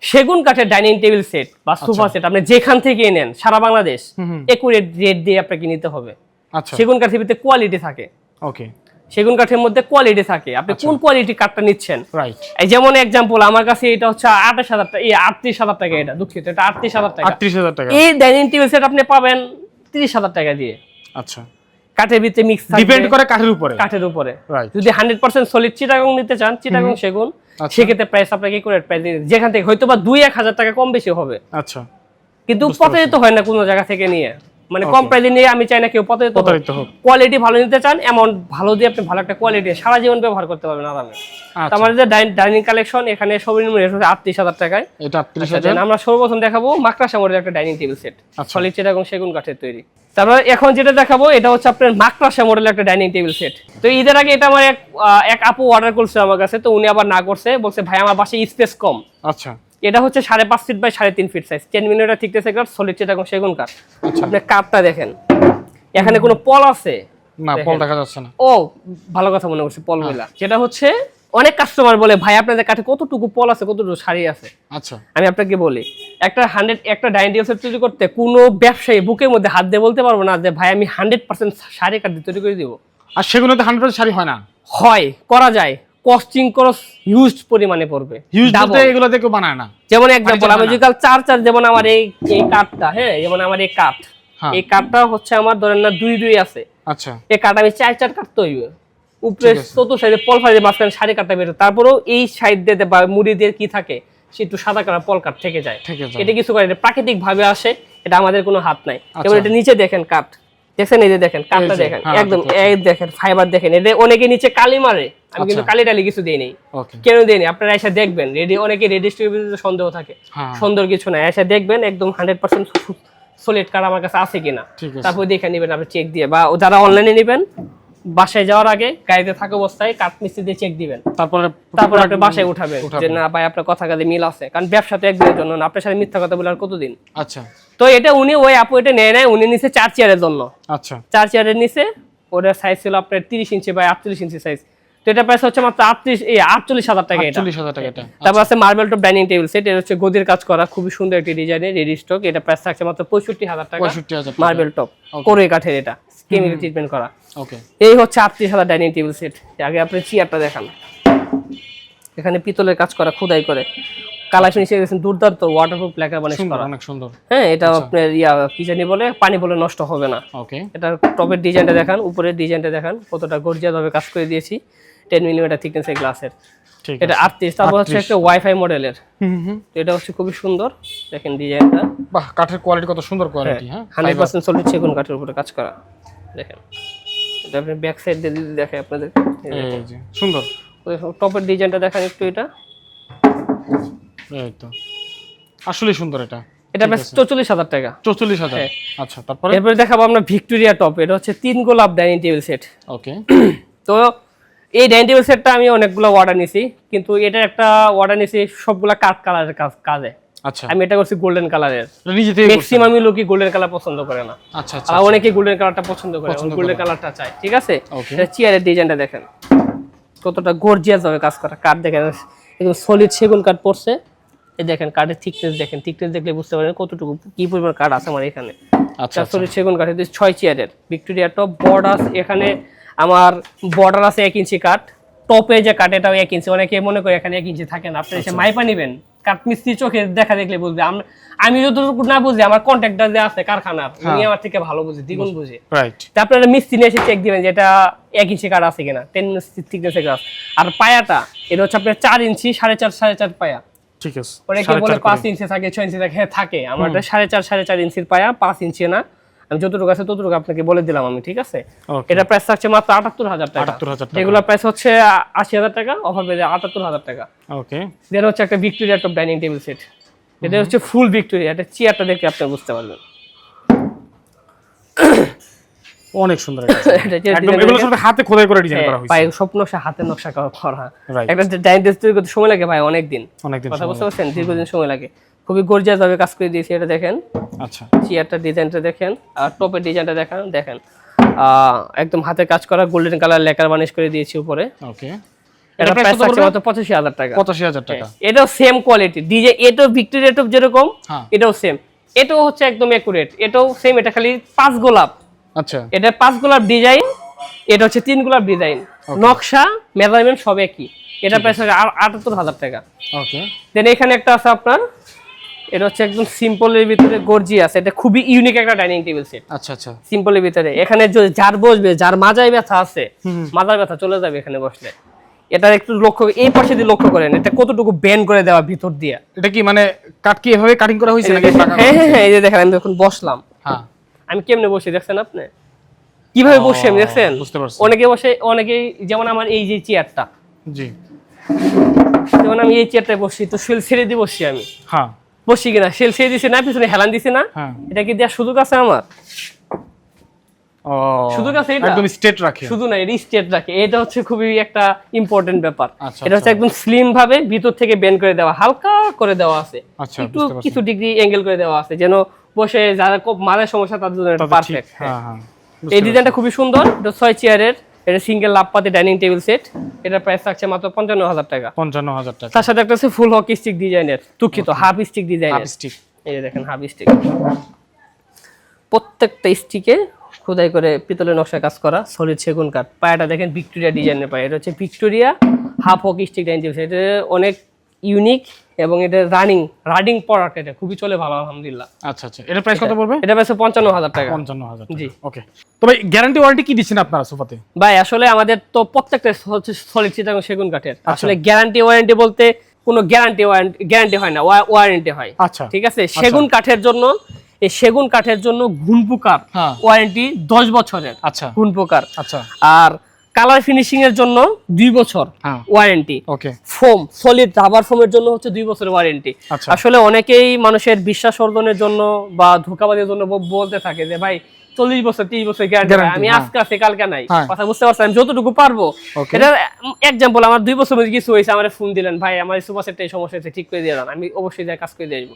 সেগুন কাঠের ডাইনিং টেবিল সেট বা সোফা সেট আপনি যেখান থেকে নেন সারা বাংলাদেশ একুরেট রেট দিয়ে আপনাকে নিতে হবে। আচ্ছা, সেগুন কাঠের ভিতরে কোয়ালিটি থাকে। ওকে, সেগুন কাঠের মধ্যে কোয়ালিটি থাকে, আপনি কোন কোয়ালিটি কাঠটা নিচ্ছেন। রাইট। এই যেমন এক্সাম্পল আমার কাছে এটা হচ্ছে 28,000 টাকা, 38,000 টাকা। এটা দুঃখিত, এটা 38,000 টাকা। 38,000 টাকা। এই ডাইনিং টেবিল সেট আপনি পাবেন 30,000 টাকা দিয়ে। আচ্ছা, কাঠের ভিতরে মিক্স থাকবে, ডিপেন্ড করে কাঠের উপরে। যদি 100% সলিড চিটাগং নিতে চান, চিটাগং সেগুন, সেক্ষেত্রে প্রাইস আপনাকে একুরেট প্রাইস যেখান থেকে হয়তো বা 2-1,000 টাকা কম বেশি হবে। আচ্ছা, কিন্তু প্রতারিত হয় না কোনো জায়গা থেকে নিয়ে, মানে কম প্রাইসে নিয়ে আমি চাই না কেউ প্রতারিত হোক। কোয়ালিটি ভালো নিতে চান, অ্যামাউন্ট ভালো দিয়ে আপনি ভালো একটা কোয়ালিটি সারা জীবন ব্যবহার করতে পারবেন আরামে। আমাদের যে ডাইনিং কালেকশন এখানে সর্বনিম্ন রেট হচ্ছে 38,000 টাকায়। এটা 38,000। আমরা সর্বপ্রথম দেখাবো মাকড়াসা মডেলের একটা dining table set, solid Chittagong সেগুন কাঠের তৈরি। তারপর এখন যেটা দেখাবো এটা হচ্ছে আপনার মাকড়াসা মডেলের একটা ডাইনিং টেবিল সেট। তো ঈদের আগে এটা আমার এক আপু অর্ডার করছে আমার কাছে, তো উনি আবার না করছে, বলছে ভাই আমার বাসায় স্পেস কম। আচ্ছা, এটা হচ্ছে 5.5 feet by 3.5 feet size, 10 millimetre thickness কাঠ, সলিড চিটাগং সেগুন কাঠ। আপনি কাঠটা দেখেন, এখানে কোনো পল আছে না? পল দেখা যাচ্ছে না। ও ভালো কথা মনে করছে, পল গুলা যেটা হচ্ছে অনেক কাস্টমার বলে ভাই আপনাদের কাঠে কতটুকু পল আছে, কতটুকু সারি আছে। আচ্ছা, আমি আপনাকে বলি একটা ডাইনিং টেবিল সেট তৈরি করতে কোনো ব্যবসায়ী বুকের মধ্যে হাত দিয়ে বলতে পারবো না যে ভাই আমি 100% সারি কাঠ দিয়ে তৈরি করে দিব। আর সেগুলোতে 100% সারি হয় না? হয়, করা যায়, কস্টিং খরচ হিউজ পরিমাণে পড়বে। এগুলো দেখো বানায় না। যেমন এক্সাম্পল আমি যদি কাল চার যেমন আমার এই কাঠটা, হ্যাঁ যেমন আমার এই কাঠ, এই কাঠটা হচ্ছে আমার ধরেন না 2 আছে, আচ্ছা এই কাঠ আমি 4 কাটতে হইবে, উপরে চতুর্থ সাইডে পল ফাড়ি মাঝখানে সাড়ে কাঠটা বের, তারপরেও এই সাইড দিয়ে বা মুড়ি দিয়ে কি থাকে সে একটু সাদা কালার পল কাঠ থেকে যায়। এটা কিছু করে, এটা প্রাকৃতিক ভাবে আসে, এটা আমাদের কোনো হাত নাই। এবার এটা নিচে দেখেন কাঠ, দেখছেন এই যে দেখেন কাঠটা দেখেন, একদম এই দেখেন ফাইবার দেখেন। এটা অনেকে নিচে কালি মারে, আমি কিন্তু কালি টালি কিছু দেই নাই, কেন দেই নাই, আপনারা এসে দেখবেন। রেডি অনেকে রেডি স্টোরের সন্দেহ থাকে, সুন্দর কিছু না, এসে দেখবেন একদম 100% সলিড কাঠ আমার কাছে আছে কিনা, তারপর দেখে নেবেন আপনি চেক দিয়ে, বা যারা অনলাইনে নেবেন বাসায় যাওয়ার আগে গাড়িতে থাকা অবস্থায় কাঠ মিস্ত্রি দিয়ে চেক দিবেন, তারপর আপনি বাসায় উঠাবেন যে না ভাই আপনার কথা কাজে মিল আছে। কারণ ব্যবসা তো একদিনের জন্য না, আপনার সাথে মিথ্যা কথা বলে আর কতদিন। আচ্ছা, তো এটা উনি ওই আপু এটা নেয় নাই, উনি নিচে 4 চেয়ারের জন্য। আচ্ছা 4 চেয়ারের নিচে ওটার সাইজ ছিল আপনার 30 ইঞ্চি বাই 48 ইঞ্চি সাইজ। তো এটা প্রাইস হচ্ছে মাত্র 48,000 টাকা। এটা 48,000 টাকা। এটা তারপর আছে marble top dining table set, এটা হচ্ছে গদির কাজ করা, খুবই সুন্দর একটি ডিজাইনের রেডি স্টক। এটা প্রাইস থাকছে মাত্র 65,000 টাকা। 65,000 মার্বেল টপ করে কাঠের, এটা কেমিক্যাল ট্রিটমেন্ট করা। ওকে, এই হচ্ছে 38,000 ডাইনিং টেবিল সেট। আগে আপনি চেয়ারটা দেখান, এখানে পিতলের কাজ করা, খোদাই করে কালার ফিনিশিং দিয়েছেন, দুর্দান্ত ওয়াটারপ্রুফ লেখা বানিশ করা, অনেক সুন্দর। হ্যাঁ, এটা আপনার কি জানি বলে, পানি বলে নষ্ট হবে না। ওকে, এটা টপের ডিজাইনটা দেখান, উপরের ডিজাইনটা দেখান, কতটা গর্জিয়াস ভাবে কাজ করে দিয়েছি। 10 মিলিমিটার থিকনেসের গ্লাসের, এটা 38। তারপর হচ্ছে একটা ওয়াইফাই মডেলের, এটা হচ্ছে খুবই সুন্দর, দেখেন ডিজাইনটা, বাহ, কাঠের কোয়ালিটি কত সুন্দর কোয়ালিটি। হ্যাঁ, 100% সলিড সেগুন কাঠের উপরে কাজ করা, দেখেন। এটা আপনি ব্যাক সাইড দিয়ে যদি দেখে আপনাদের, এই যে সুন্দর টপের ডিজাইনটা দেখান একটু, এটা এই তো আসলে সুন্দর। এটা প্রাইস 44,000 টাকা। 44,000। আচ্ছা, তারপরে এরপরে দেখাবো আমরা ভিক্টোরিয়া টপ, এটা হচ্ছে 3 গোলাপ ডাইনিং টেবিল সেট। ওকে, তো এই ডাইনিং টেবিল সেটটা আমি অনেকগুলো অর্ডার নিছি, কিন্তু এটা একটা অর্ডার নিছি সবগুলা কাঠ কালারের কাজে। আচ্ছা, আমি এটা করছি গোল্ডেন কালারের, নিজে থেকে ম্যাক্সিমাম লোকই গোল্ডেন কালার পছন্দ করে না। আচ্ছা আচ্ছা, আর অনেকে গোল্ডেন কালারটা পছন্দ করে, গোল্ডেন কালারটা চায়, ঠিক আছে। এটা চেয়ারের ডিজাইনটা দেখেন, কতটা গর্জিয়াস ভাবে কাজ করা, কাঠ দেখেন একদম সলিড সেগুন কাঠ পড়ছে। এই দেখেন কাঠের থিকনেস দেখেন, থিকনেস দেখলে বুঝতে পারেন কতটুকু কি পরিমাণ কাঠ আছে আমার এখানে। আচ্ছা, সলিড সেগুন কাঠের 6 চেয়ারের ভিক্টোরিয়া টপ। বর্ডার এখানে আমার বর্ডার আছে 1 ইঞ্চি কাঠ, টপে যে কাঠ এটাও 1 ইঞ্চি। অনেকে মনে করে এখানে 1 ইঞ্চি থাকে না, আপনি এসে মাইপা নিবেন, কাঠ মিস্ত্রি চোখে দেখা দেখলে বুঝবে। আমি যতটুকু না বুঝি, আমার কন্ট্রাক্টর যে আছে কারখানার, উনি আমার থেকে ভালো বুঝে, দ্বিগুণ বুঝে। তা আপনারা মিস্ত্রি নিয়ে এসে চেক দিবেন যে এটা 1 ইঞ্চি কাঠ আছে কিনা, 10 ইঞ্চি থিকনেসের গ্লাস। আর পায়াটা এটা হচ্ছে আপনার 4 ইঞ্চি, 4.5 পায়া, ঠিক আছে। অনেকে বলে 5 ইঞ্চি থাকে, 6 ইঞ্চি থাকে, হ্যাঁ থাকে। আমার এটা 4.5 ইঞ্চির পায়া, 5 ইঞ্চি না। আমি যতটুকু আছে ততটুকু আপনাকে বলে দিলাম আমি, ঠিক আছে। এটা প্রাইস থাকছে মাত্র 78,000 টাকা। রেগুলার প্রাইস হচ্ছে 80,000 টাকা, অফার পেয়ে 78,000 টাকা। ওকে, দেন হচ্ছে একটা Victoria top dining table set, এটা হচ্ছে ফুল ভিক্টোরিয়া। এটা চেয়ারটা দেখে আপনি বুঝতে পারবেন, অনেক সুন্দর। একদম এগুলো সব হাতে খোদাই করে ডিজাইন করা হয়েছে, ভাই স্বপ্ন হাতে নকশা করা। একটা ডাইনিং টেবিল তৈরি করতে সময় লাগে ভাই, অনেক দিন কথা বুঝতে পারছেন, দীর্ঘদিন সময় লাগে। খুবই গর্জিয়াস ভাবে কাজ করে দিয়েছি, এটা দেখেন। আচ্ছা, চেয়ারটা ডিজাইনটা দেখেন, আর টপের ডিজাইনটা দেখেন একদম হাতে কাজ করা, গোল্ডেন কালার লেকার বানিশ করে দিয়েছি উপরে। ওকে, এটা প্রাইস থাকছে মাত্র 85,000 টাকা। 85,000 টাকা। এটাও সেম কোয়ালিটি ডিজাইন, এটাও ভিক্টোরিয়া টপ যেরকম, এটাও সেম। এটাও হচ্ছে একদম একুরেট, এটাও সেম। এটা খালি 5 গোলাপ। আচ্ছা, এটা 5 গোলাপ ডিজাইন, এটা হচ্ছে 3 গোলাপ ডিজাইন, নকশা মেজারমেন্ট সব একই। এটা প্রাইস হচ্ছে 78,000 টাকা। ওকে, দেন এখানে একটা আছে আপনার, এটা হচ্ছে একদম সিম্পলের ভিতরে গর্জিয়াস, এটা খুবই ইউনিক একটা ডাইনিং টেবিল সেট। আচ্ছা আচ্ছা, সিম্পলের ভিতরে এখানে যার বসবে, যার মাজায় ব্যথা আছে, মাজার ব্যথা চলে যাবে এখানে বসলে। এটা একটু লক্ষ্য, এই পাশে দিয়ে লক্ষ্য করেন, এটা কতটুকু বেন্ড করে দেওয়া ভিতর দিয়ে। এটা কি মানে কাট কি এভাবে কাটিং করা হয়েছে নাকি? হ্যাঁ হ্যাঁ, এই যে দেখেন আমি যখন বসলাম, হ্যাঁ আমি কেমনে বসে দেখছেন আপনি, কিভাবে বসে আমি দেখছেন। অনেকে বসে, অনেকেই যেমন আমার এই যে চেয়ারটা, জি যেমন আমি এই চেয়ারটায় বসি, তো শেল ছেড়ে দিয়ে বসছি আমি। হ্যাঁ, বসি কিনা শেল ছেড়ে দিছি না, পিছনে হেলান দিছি না, এটা কি দেওয়ার সুযোগ আছে আমার? সুযোগ আছে, এটা একদম স্ট্রেট রাখে, শুধু না এটা স্ট্রেট রাখে। এটা হচ্ছে খুবই একটা ইম্পর্টেন্ট ব্যাপার। এটা হচ্ছে একদম স্লিম ভাবে ভিতর থেকে বেন্ড করে দেওয়া, হালকা করে দেওয়া আছে, একটু কিছু ডিগ্রি অ্যাঙ্গেল করে দেওয়া আছে, যেন বসে যারা খুব মাঝে সমস্যা তাদের জন্য এটা পারফেক্ট। এই ডিজাইনটা খুবই সুন্দর। এটা 6 চেয়ারের, এটা সিঙ্গেল লাভপাতি ডাইনিং টেবিল সেট। এটা প্রাইস থাকছে মাত্র 55,000 টাকা। 55,000 টাকা। তার সাথে একটা আছে ফুল হকি স্টিক ডিজাইনের, দুঃখিত হাফ স্টিক ডিজাইনের। এই যে দেখেন হাফ স্টিক, প্রত্যেকটা স্টিকে খোদাই করে পিতলের নকশায় কাজ করা, সলিড সেগুন কাঠ। পায়াটা দেখেন ভিক্টোরিয়া ডিজাইনের পায়া, এটা হচ্ছে Victoria half hockey stick dining table set. এটা অনেক ইউনিক এবং এটা রানিং প্রোডাক্ট, এটা খুবই চলে ভালো আলহামদুলিল্লাহ। আচ্ছা আচ্ছা, এটা প্রাইস কত পড়বে? এটা প্রাইস 55,000 টাকা। 55,000 জি। ওকে, তো ভাই গ্যারান্টি ওয়ারেন্টি কি দিচ্ছেন আপনারা সোফাতে? ভাই আসলে আমাদের তো প্রত্যেকটা হচ্ছে সলিড চিটাগং সেগুন কাঠের। আসলে গ্যারান্টি ওয়ারেন্টি বলতে কোনো গ্যারান্টি হয় না, ওয়ারেন্টি হয়। আচ্ছা, ঠিক আছে। সেগুন কাঠের জন্য, এই সেগুন কাঠের জন্য ঘুন পোকার ওয়ারেন্টি 10 বছরের। আচ্ছা, ঘুন পোকার। আচ্ছা। আর কালার ফিনিশিং এর জন্য 2 বছর ওয়ারেন্টি। ওকে। ফোম, সলিড রাবার ফোমের জন্য হচ্ছে 2 বছরের ওয়ারেন্টি। আসলে অনেকেই মানুষের বিশ্বাস অর্জনের জন্য বা ধোঁকাবাজির জন্য বলতে থাকে যে ভাই 40 বছর 30 বছর গ্যারান্টি, আমি আজকে আছে কালকে নাই। কথা বুঝতে পারছেন? আমি যতটুকু পারবো। এটা এক্সাম্পল, আমার 2 বছর মধ্যে কিছু হয়েছে, আমার ফোন দিলেন, ভাই আমার সোফা সেটটা এই সমস্যা হচ্ছে, ঠিক করে দিয়ে দেন, আমি অবশ্যই যা কাজ করে দিয়ে আসবো।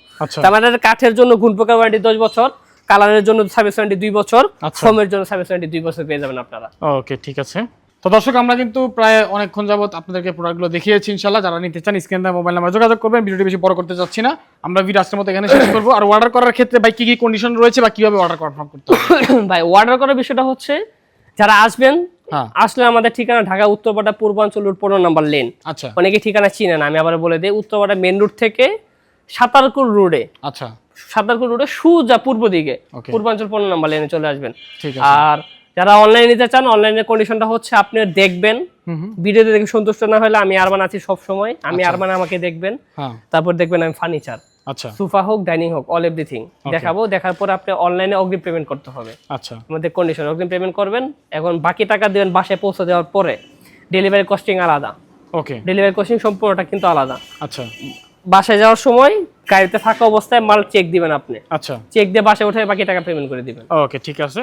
আমাদের কাঠের জন্য ঘুন পোকা ওয়ারেন্টি 10 বছর, কালারের জন্য সার্ভিস ওয়ারেন্টি 2 বছর, ফোমের জন্য সার্ভিস ওয়ারেন্টি 2 বছর পেয়ে যাবেন আপনারা। ওকে, ঠিক আছে। তো দর্শক, আমরা কিন্তু প্রায় অনেকক্ষণ যাবত আপনাদেরকে প্রোডাক্টগুলো দেখিয়েছি। ইনশাআল্লাহ যারা নিতে চান স্ক্রিন দেওয়া মোবাইল নাম্বার যোগাযোগ করবেন। ভিডিওটি বেশি বড় করতে যাচ্ছি না, আমরা ভিডিও আজকের মতো এখানে শেষ করব। আর অর্ডার করার ক্ষেত্রে ভাই কি কি কন্ডিশন রয়েছে বা কিভাবে অর্ডার কনফার্ম করতে হবে? ভাই অর্ডার করার বিষয়টা হচ্ছে, যারা আসবেন, আসলে আমাদের ঠিকানা ঢাকা উত্তরপাড়া পূর্বাঞ্চল রোড 15 নম্বর লেন। আচ্ছা, অনেকে ঠিকানা চিনেন, আমি আবার বলে দিই, উত্তরপাড়া মেন রোড থেকে সাতারকুল রোডে, আচ্ছা, সাতারকুল রোডে সোজা পূর্ব দিকে পূর্বাঞ্চল 15 নম্বর লেনে চলে আসবেন। ঠিক আছে। আর যারা অনলাইনে নিতে চান, অনলাইনের কন্ডিশনটা হচ্ছে আপনি দেখবেন, ভিডিওতে দেখে সন্তুষ্ট না হলে আমি আরমান আছি সব সময়, আমি আরমান আমাকে দেখবেন, তারপর দেখবেন আমি ফার্নিচার, আচ্ছা, সোফা হোক ডাইনিং হোক অল এভরিথিং দেখাবো। দেখার পর আপনি অনলাইনে অগ্রিম পেমেন্ট করতে হবে। আচ্ছা, আমাদের কন্ডিশন অগ্রিম পেমেন্ট করবেন, এখন বাকি টাকা দিবেন বাসায় পৌঁছে দেওয়ার পরে। ডেলিভারি কস্টিং আলাদা। ওকে, ডেলিভারি কস্টিং সম্পূর্ণটা কিন্তু আলাদা। আচ্ছা, বাসায় যাওয়ার সময় গাড়িতে থাকা অবস্থায় মাল চেক দিবেন আপনি। আচ্ছা, চেক দিয়ে বাসায় উঠে বাকি টাকা পেমেন্ট করে দিবেন। ওকে, ঠিক আছে।